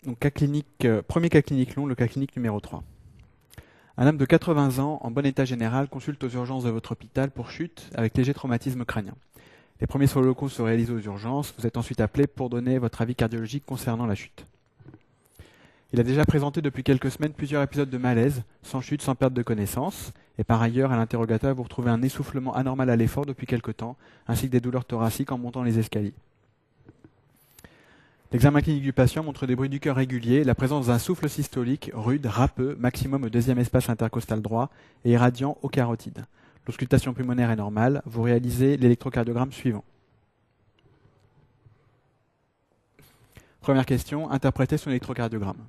Donc, premier cas clinique long, le cas clinique numéro 3. Un homme de 80 ans, en bon état général, consulte aux urgences de votre hôpital pour chute avec léger traumatisme crânien. Les premiers soins locaux sont réalisés aux urgences. Vous êtes ensuite appelé pour donner votre avis cardiologique concernant la chute. Il a déjà présenté depuis quelques semaines plusieurs épisodes de malaise, sans chute, sans perte de connaissance. Et par ailleurs, à l'interrogatoire, vous retrouvez un essoufflement anormal à l'effort depuis quelque temps, ainsi que des douleurs thoraciques en montant les escaliers. L'examen clinique du patient montre des bruits du cœur réguliers, la présence d'un souffle systolique rude, râpeux, maximum au deuxième espace intercostal droit et irradiant aux carotides. L'auscultation pulmonaire est normale. Vous réalisez l'électrocardiogramme suivant. Première question, interprétez son électrocardiogramme.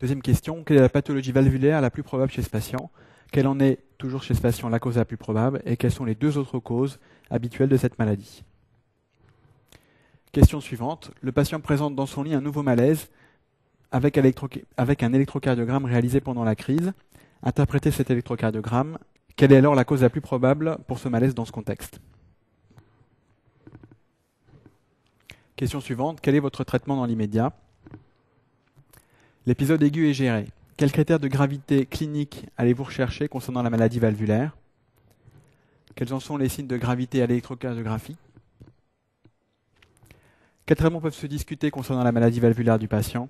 Deuxième question, quelle est la pathologie valvulaire la plus probable chez ce patient? Quelle en est, toujours chez ce patient, la cause la plus probable? Et quelles sont les deux autres causes habituelles de cette maladie? Question suivante, le patient présente dans son lit un nouveau malaise avec un électrocardiogramme réalisé pendant la crise. Interprétez cet électrocardiogramme. Quelle est alors la cause la plus probable pour ce malaise dans ce contexte? Question suivante, quel est votre traitement dans l'immédiat? L'épisode aigu est géré. Quels critères de gravité clinique allez-vous rechercher concernant la maladie valvulaire? Quels en sont les signes de gravité à l'électrocardiographie? Quels traitements peuvent se discuter concernant la maladie valvulaire du patient?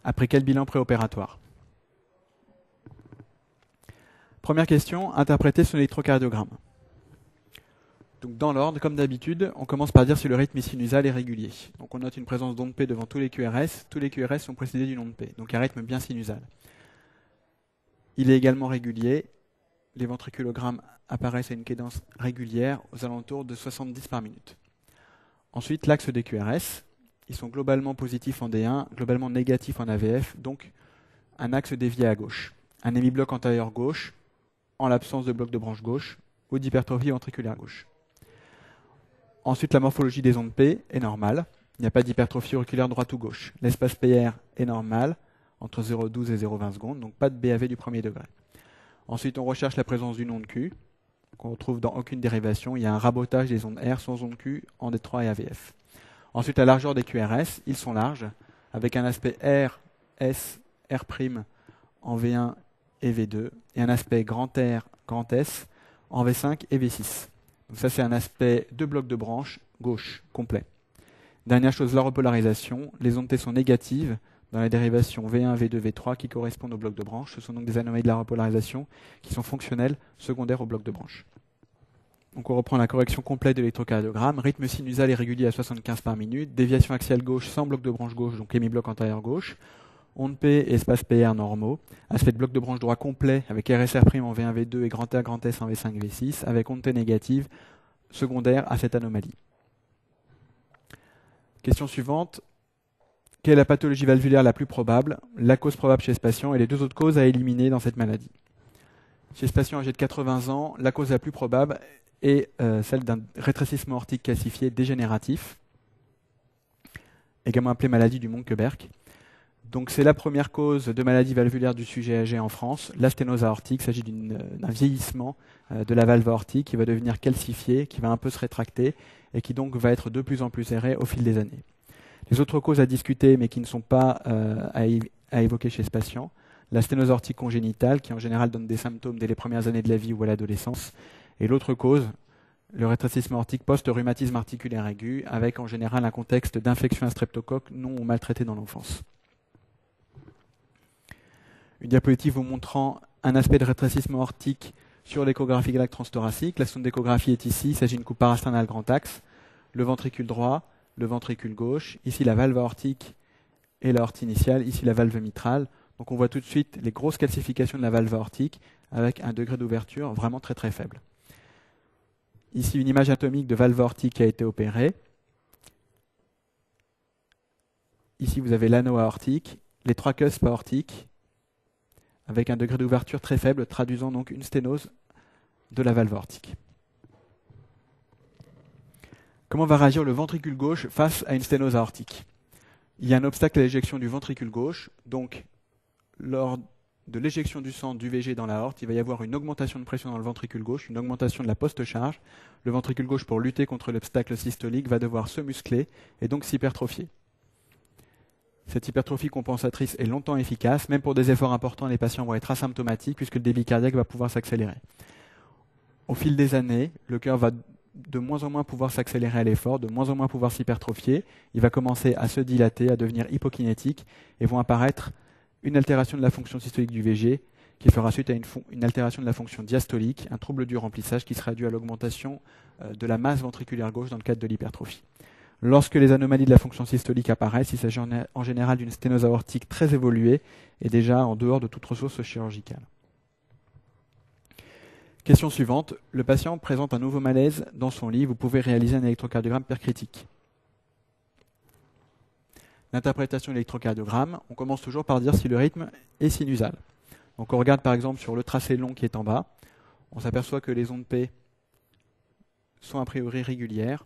Après quel bilan préopératoire? Première question, interpréter son électrocardiogramme. Donc dans l'ordre, comme d'habitude, on commence par dire si le rythme sinusal est régulier. Donc on note une présence d'onde P devant tous les QRS. Tous les QRS sont précédés d'une onde P, donc un rythme bien sinusal. Il est également régulier. Les ventriculogrammes apparaissent à une cadence régulière aux alentours de 70 par minute. Ensuite, l'axe des QRS. Ils sont globalement positifs en D1, globalement négatifs en AVF, donc un axe dévié à gauche. Un hémibloc antérieur gauche, en l'absence de bloc de branche gauche, ou d'hypertrophie ventriculaire gauche. Ensuite, la morphologie des ondes P est normale. Il n'y a pas d'hypertrophie auriculaire droite ou gauche. L'espace PR est normal, entre 0,12 et 0,20 secondes, donc pas de BAV du premier degré. Ensuite, on recherche la présence d'une onde Q, qu'on retrouve dans aucune dérivation. Il y a un rabotage des ondes R sans onde Q en D3 et AVF. Ensuite, la largeur des QRS, ils sont larges, avec un aspect R, S, R' en V1 et V2, et un aspect grand R, grand S en V5 et V6. Donc ça, c'est un aspect de bloc de branche gauche complet. Dernière chose, la repolarisation. Les ondes T sont négatives dans la dérivation V1, V2, V3 qui correspondent au bloc de branche. Ce sont donc des anomalies de la repolarisation qui sont fonctionnelles, secondaires au bloc de branche. Donc on reprend la correction complète de l'électrocardiogramme. Rythme sinusal irrégulier à 75 par minute. Déviation axiale gauche sans bloc de branche gauche, donc hémibloc antérieur gauche. Onde P et espace PR normaux. Aspect de bloc de branche droit complet avec RSR' en V1, V2 et grand R, grand S en V5, V6 avec onde T négative secondaire à cette anomalie. Question suivante. Quelle est la pathologie valvulaire la plus probable? La cause probable chez ce patient et les deux autres causes à éliminer dans cette maladie. Chez ce patient âgé de 80 ans, la cause la plus probable est celle d'un rétrécissement aortique calcifié dégénératif, également appelé maladie du Monkeberg. Donc c'est la première cause de maladie valvulaire du sujet âgé en France, la sténose aortique. Il s'agit d'un vieillissement de la valve aortique qui va devenir calcifiée, qui va un peu se rétracter et qui donc va être de plus en plus serrée au fil des années. Les autres causes à discuter mais qui ne sont pas à évoquer chez ce patient, la sténose aortique congénitale qui en général donne des symptômes dès les premières années de la vie ou à l'adolescence, et l'autre cause, le rétrécissement aortique post-rhumatisme articulaire aigu avec en général un contexte d'infection à streptocoque non ou maltraité dans l'enfance. Une diapositive vous montrant un aspect de rétrécissement aortique sur l'échographie galac transthoracique. La sonde d'échographie est ici, il s'agit d'une coupe parasternale grand axe. Le ventricule droit, le ventricule gauche. Ici la valve aortique et l'aorte initiale. Ici la valve mitrale. Donc on voit tout de suite les grosses calcifications de la valve aortique avec un degré d'ouverture vraiment très très faible. Ici une image anatomique de valve aortique qui a été opérée. Ici vous avez l'anneau aortique, les trois cusps aortiques, avec un degré d'ouverture très faible, traduisant donc une sténose de la valve aortique. Comment va réagir le ventricule gauche face à une sténose aortique? Il y a un obstacle à l'éjection du ventricule gauche, donc lors de l'éjection du sang du VG dans l'aorte, il va y avoir une augmentation de pression dans le ventricule gauche, une augmentation de la post-charge. Le ventricule gauche, pour lutter contre l'obstacle systolique, va devoir se muscler et donc s'hypertrophier. Cette hypertrophie compensatrice est longtemps efficace. Même pour des efforts importants, les patients vont être asymptomatiques puisque le débit cardiaque va pouvoir s'accélérer. Au fil des années, le cœur va de moins en moins pouvoir s'accélérer à l'effort, de moins en moins pouvoir s'hypertrophier. Il va commencer à se dilater, à devenir hypokinétique et vont apparaître une altération de la fonction systolique du VG qui fera suite à une altération de la fonction diastolique, un trouble du remplissage qui sera dû à l'augmentation de la masse ventriculaire gauche dans le cadre de l'hypertrophie. Lorsque les anomalies de la fonction systolique apparaissent, il s'agit en général d'une sténose aortique très évoluée et déjà en dehors de toute ressource chirurgicale. Question suivante. Le patient présente un nouveau malaise dans son lit. Vous pouvez réaliser un électrocardiogramme percritique. L'interprétation de l'électrocardiogramme, on commence toujours par dire si le rythme est sinusal. Donc on regarde par exemple sur le tracé long qui est en bas. On s'aperçoit que les ondes P sont a priori régulières,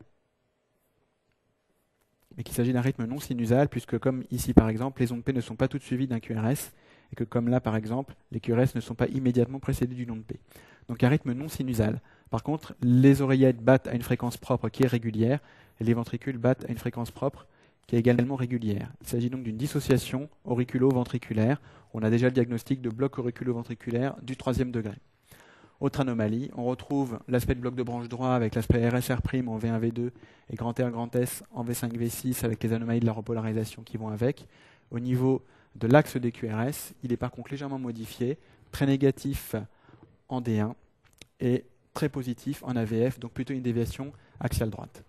mais qu'il s'agit d'un rythme non sinusal, puisque comme ici par exemple, les ondes P ne sont pas toutes suivies d'un QRS, et que comme là par exemple, les QRS ne sont pas immédiatement précédés d'une onde P. Donc un rythme non sinusal. Par contre, les oreillettes battent à une fréquence propre qui est régulière, et les ventricules battent à une fréquence propre qui est également régulière. Il s'agit donc d'une dissociation auriculo-ventriculaire. On a déjà le diagnostic de bloc auriculo-ventriculaire du 3e degré. Autre anomalie, on retrouve l'aspect de bloc de branche droit avec l'aspect RSR' en V1-V2 et grand R, grand S en V5-V6 avec les anomalies de la repolarisation qui vont avec. Au niveau de l'axe des QRS, il est par contre légèrement modifié, très négatif en D1 et très positif en AVF, donc plutôt une déviation axiale droite.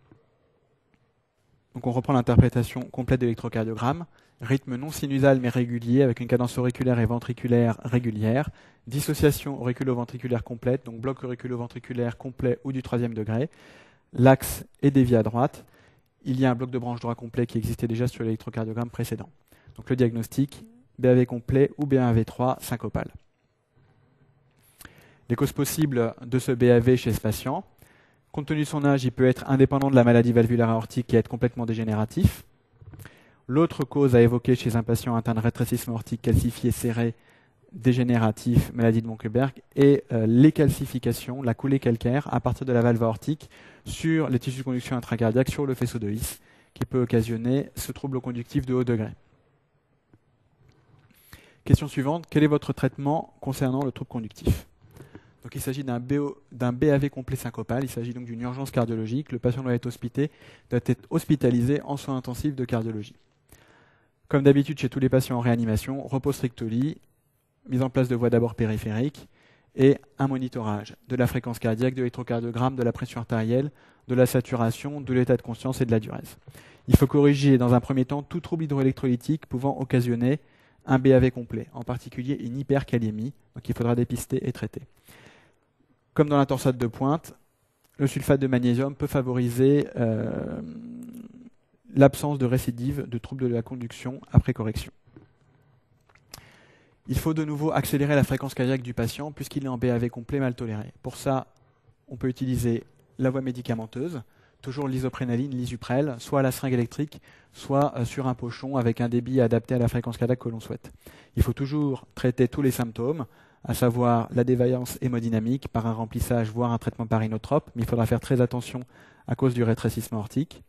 Donc on reprend l'interprétation complète de l'électrocardiogramme. Rythme non sinusal mais régulier avec une cadence auriculaire et ventriculaire régulière. Dissociation auriculo-ventriculaire complète, donc bloc auriculo-ventriculaire complet ou du 3e degré. L'axe est dévié à droite. Il y a un bloc de branche droit complet qui existait déjà sur l'électrocardiogramme précédent. Donc le diagnostic, BAV complet ou BA1V3 syncopal. Les causes possibles de ce BAV chez ce patient. Compte tenu de son âge, il peut être indépendant de la maladie valvulaire aortique et être complètement dégénératif. L'autre cause à évoquer chez un patient atteint de rétrécissement aortique calcifié, serré, dégénératif, maladie de Monckeberg, est les calcifications, la coulée calcaire à partir de la valve aortique sur les tissus de conduction intracardiaque, sur le faisceau de His, qui peut occasionner ce trouble conductif de haut degré. Question suivante, quel est votre traitement concernant le trouble conductif ? Donc il s'agit d'un BAV complet syncopal, il s'agit donc d'une urgence cardiologique. Le patient doit être hospitalisé en soins intensifs de cardiologie. Comme d'habitude chez tous les patients en réanimation, repos strict au lit, mise en place de voies d'abord périphériques et un monitorage de la fréquence cardiaque, de l'électrocardiogramme, de la pression artérielle, de la saturation, de l'état de conscience et de la diurèse. Il faut corriger dans un premier temps tout trouble hydroélectrolytique pouvant occasionner un BAV complet, en particulier une hyperkaliémie, donc il faudra dépister et traiter. Comme dans la torsade de pointe, le sulfate de magnésium peut favoriser l'absence de récidive de troubles de la conduction après correction. Il faut de nouveau accélérer la fréquence cardiaque du patient puisqu'il est en BAV complet mal toléré. Pour ça, on peut utiliser la voie médicamenteuse, toujours l'isoprénaline, l'isuprel, soit à la seringue électrique, soit sur un pochon avec un débit adapté à la fréquence cardiaque que l'on souhaite. Il faut toujours traiter tous les symptômes, à savoir la défaillance hémodynamique par un remplissage, voire un traitement par inotrope, mais il faudra faire très attention à cause du rétrécissement aortique.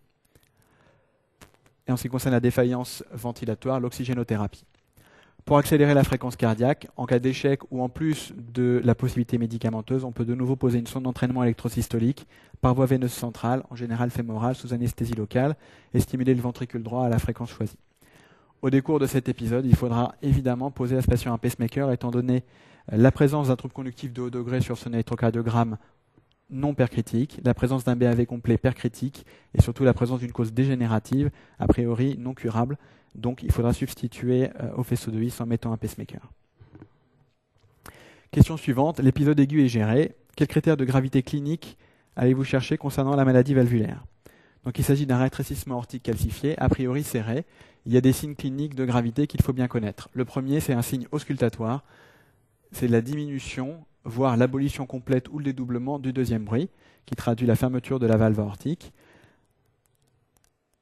Et en ce qui concerne la défaillance ventilatoire, l'oxygénothérapie. Pour accélérer la fréquence cardiaque, en cas d'échec ou en plus de la possibilité médicamenteuse, on peut de nouveau poser une sonde d'entraînement électrosystolique par voie veineuse centrale, en général fémorale, sous anesthésie locale, et stimuler le ventricule droit à la fréquence choisie. Au décours de cet épisode, il faudra évidemment poser à ce patient un pacemaker, étant donné la présence d'un trouble conductif de haut degré sur son électrocardiogramme non percritique, la présence d'un BAV complet percritique, et surtout la présence d'une cause dégénérative, a priori non curable. Donc il faudra substituer au faisceau de His en mettant un pacemaker. Question suivante, l'épisode aigu est géré. Quels critères de gravité clinique allez-vous chercher concernant la maladie valvulaire ? Donc il s'agit d'un rétrécissement aortique calcifié, a priori serré. Il y a des signes cliniques de gravité qu'il faut bien connaître. Le premier, c'est un signe auscultatoire. C'est la diminution, voire l'abolition complète ou le dédoublement du deuxième bruit, qui traduit la fermeture de la valve aortique.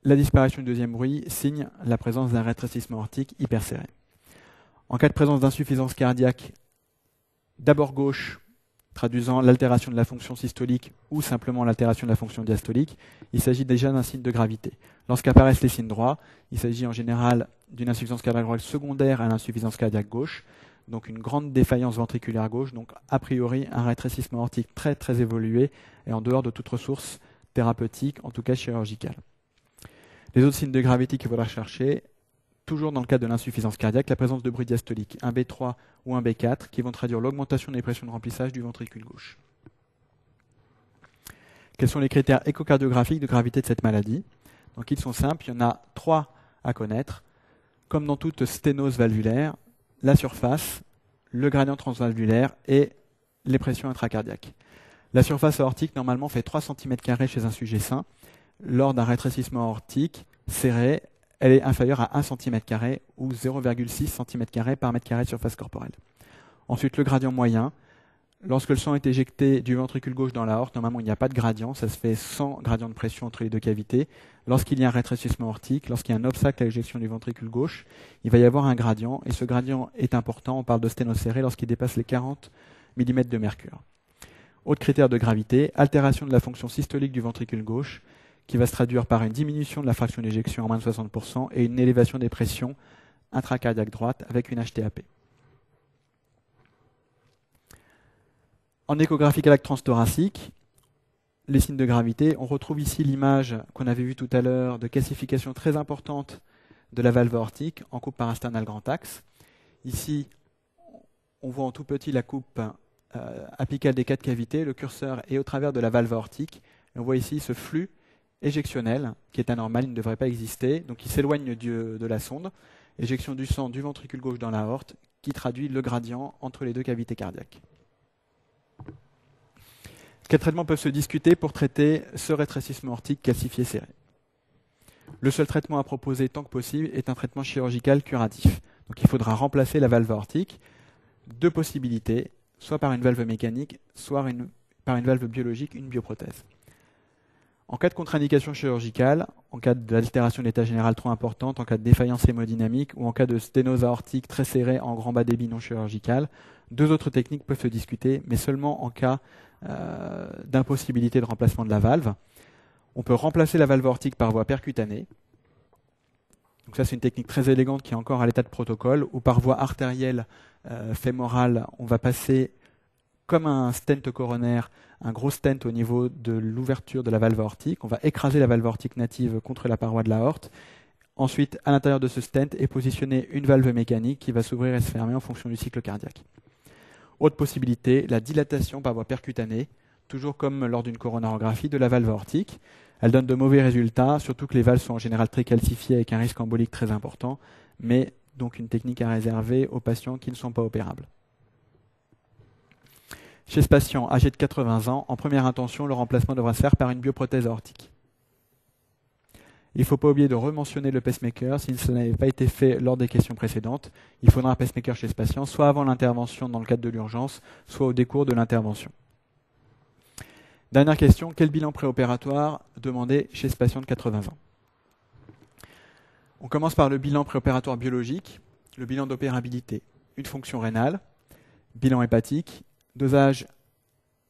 La disparition du deuxième bruit signe la présence d'un rétrécissement aortique hyperserré. En cas de présence d'insuffisance cardiaque, d'abord gauche, traduisant l'altération de la fonction systolique ou simplement l'altération de la fonction diastolique, il s'agit déjà d'un signe de gravité. Lorsqu'apparaissent les signes droits, il s'agit en général d'une insuffisance cardiaque droite secondaire à l'insuffisance cardiaque gauche, donc une grande défaillance ventriculaire gauche, donc a priori un rétrécissement aortique très très évolué et en dehors de toute ressource thérapeutique, en tout cas chirurgicale. Les autres signes de gravité qu'il faudra chercher, toujours dans le cadre de l'insuffisance cardiaque, la présence de bruit diastolique, un B3 ou un B4, qui vont traduire l'augmentation des pressions de remplissage du ventricule gauche. Quels sont les critères échocardiographiques de gravité de cette maladie? Donc ils sont simples, il y en a 3 à connaître. Comme dans toute sténose valvulaire, la surface, le gradient transvalvulaire et les pressions intracardiaques. La surface aortique normalement fait 3 cm² chez un sujet sain. Lors d'un rétrécissement aortique serré, elle est inférieure à 1 cm² ou 0,6 cm² par mètre carré de surface corporelle. Ensuite, le gradient moyen. Lorsque le sang est éjecté du ventricule gauche dans l'aorte, normalement il n'y a pas de gradient, ça se fait sans gradient de pression entre les deux cavités. Lorsqu'il y a un rétrécissement aortique, lorsqu'il y a un obstacle à l'éjection du ventricule gauche, il va y avoir un gradient, et ce gradient est important, on parle de sténose serrée lorsqu'il dépasse les 40 mm de mercure. Autre critère de gravité, altération de la fonction systolique du ventricule gauche, qui va se traduire par une diminution de la fraction d'éjection en moins de 60% et une élévation des pressions intracardiaques droite avec une HTAP. En échographie cardiaque transthoracique, les signes de gravité, on retrouve ici l'image qu'on avait vue tout à l'heure de calcification très importante de la valve aortique en coupe parasternale grand axe. Ici, on voit en tout petit la coupe apicale des 4 cavités, le curseur est au travers de la valve aortique. Et on voit ici ce flux éjectionnel qui est anormal, il ne devrait pas exister, donc il s'éloigne de la sonde. Éjection du sang du ventricule gauche dans l'aorte qui traduit le gradient entre les deux cavités cardiaques. Quels traitements peuvent se discuter pour traiter ce rétrécissement aortique calcifié serré? Le seul traitement à proposer tant que possible est un traitement chirurgical curatif. Donc il faudra remplacer la valve aortique. 2 possibilités, soit par une valve mécanique, soit par une valve biologique, une bioprothèse. En cas de contre-indication chirurgicale, en cas d'altération de l'état général trop importante, en cas de défaillance hémodynamique ou en cas de sténose aortique très serrée en grand bas débit non chirurgical, 2 autres techniques peuvent se discuter, mais seulement en cas d'impossibilité de remplacement de la valve. On peut remplacer la valve aortique par voie percutanée. Donc ça, c'est une technique très élégante qui est encore à l'état de protocole, ou par voie artérielle fémorale, on va passer comme un stent coronaire, un gros stent au niveau de l'ouverture de la valve aortique. On va écraser la valve aortique native contre la paroi de l'aorte. Ensuite, à l'intérieur de ce stent est positionnée une valve mécanique qui va s'ouvrir et se fermer en fonction du cycle cardiaque. Autre possibilité, la dilatation par voie percutanée, toujours comme lors d'une coronarographie de la valve aortique. Elle donne de mauvais résultats, surtout que les valves sont en général très calcifiées avec un risque embolique très important, mais donc une technique à réserver aux patients qui ne sont pas opérables. Chez ce patient âgé de 80 ans, en première intention, le remplacement devra se faire par une bioprothèse aortique. Il ne faut pas oublier de rementionner le pacemaker si ce n'avait pas été fait lors des questions précédentes. Il faudra un pacemaker chez ce patient, soit avant l'intervention dans le cadre de l'urgence, soit au décours de l'intervention. Dernière question, quel bilan préopératoire demander chez ce patient de 80 ans? On commence par le bilan préopératoire biologique, le bilan d'opérabilité, une fonction rénale, bilan hépatique, dosage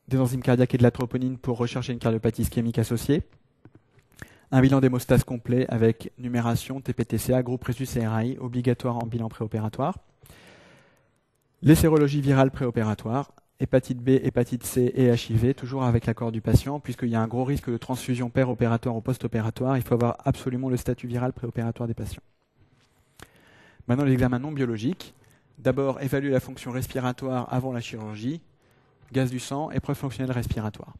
des enzymes cardiaques et de la troponine pour rechercher une cardiopathie ischémique associée, un bilan d'hémostase complet avec numération, TPTCA, groupe Rhésus-CRAI, obligatoire en bilan préopératoire. Les sérologies virales préopératoires, hépatite B, hépatite C et HIV, toujours avec l'accord du patient, puisqu'il y a un gros risque de transfusion péropératoire ou post-opératoire. Il faut avoir absolument le statut viral préopératoire des patients. Maintenant, les examens non biologiques. D'abord, évaluer la fonction respiratoire avant la chirurgie, gaz du sang, épreuve fonctionnelle respiratoire.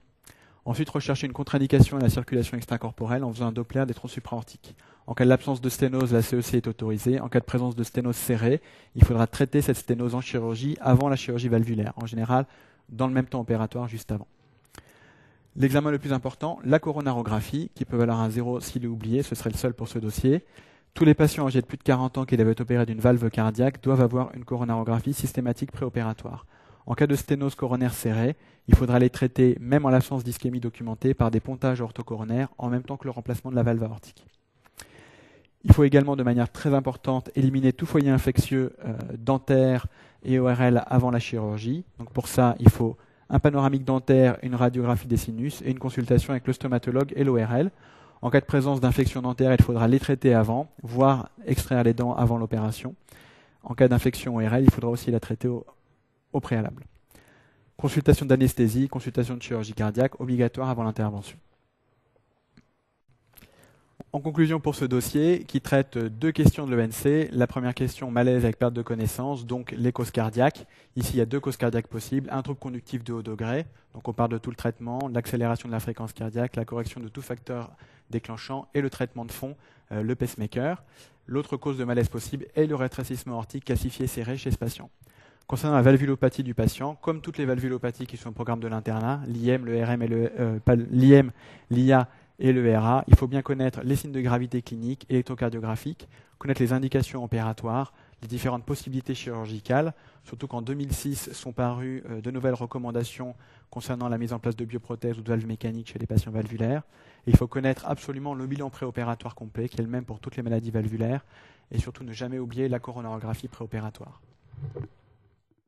Ensuite, rechercher une contre-indication à la circulation extracorporelle en faisant un Doppler des troncs supraortiques. En cas de l'absence de sténose, la CEC est autorisée. En cas de présence de sténose serrée, il faudra traiter cette sténose en chirurgie avant la chirurgie valvulaire, en général dans le même temps opératoire juste avant. L'examen le plus important, la coronarographie, qui peut valoir un 0 s'il est oublié, ce serait le seul pour ce dossier. Tous les patients âgés de plus de 40 ans qui devaient être opérés d'une valve cardiaque doivent avoir une coronarographie systématique préopératoire. En cas de sténose coronaire serrée, il faudra les traiter, même en l'absence d'ischémie documentée, par des pontages orthocoronaires en même temps que le remplacement de la valve aortique. Il faut également, de manière très importante, éliminer tout foyer infectieux dentaire et ORL avant la chirurgie. Donc pour ça, il faut un panoramique dentaire, une radiographie des sinus et une consultation avec le stomatologue et l'ORL. En cas de présence d'infection dentaire, il faudra les traiter avant, voire extraire les dents avant l'opération. En cas d'infection ORL, il faudra aussi la traiter au préalable. Consultation d'anesthésie, consultation de chirurgie cardiaque, obligatoire avant l'intervention. En conclusion pour ce dossier, qui traite 2 questions de l'ENC. La première question, malaise avec perte de connaissance, donc les causes cardiaques. Ici, il y a 2 causes cardiaques possibles. Un trouble conductif de haut degré, donc on parle de tout le traitement, l'accélération de la fréquence cardiaque, la correction de tout facteur déclenchant et le traitement de fond, le pacemaker. L'autre cause de malaise possible est le rétrécissement aortique calcifié serré chez ce patient. Concernant la valvulopathie du patient, comme toutes les valvulopathies qui sont au programme de l'internat, l'IM, le RM et l'IM, l'IA et le RA, il faut bien connaître les signes de gravité clinique, électrocardiographique, connaître les indications opératoires, les différentes possibilités chirurgicales, surtout qu'en 2006 sont parues de nouvelles recommandations concernant la mise en place de bioprothèses ou de valves mécaniques chez les patients valvulaires. Et il faut connaître absolument le bilan préopératoire complet, qui est le même pour toutes les maladies valvulaires, et surtout ne jamais oublier la coronarographie préopératoire.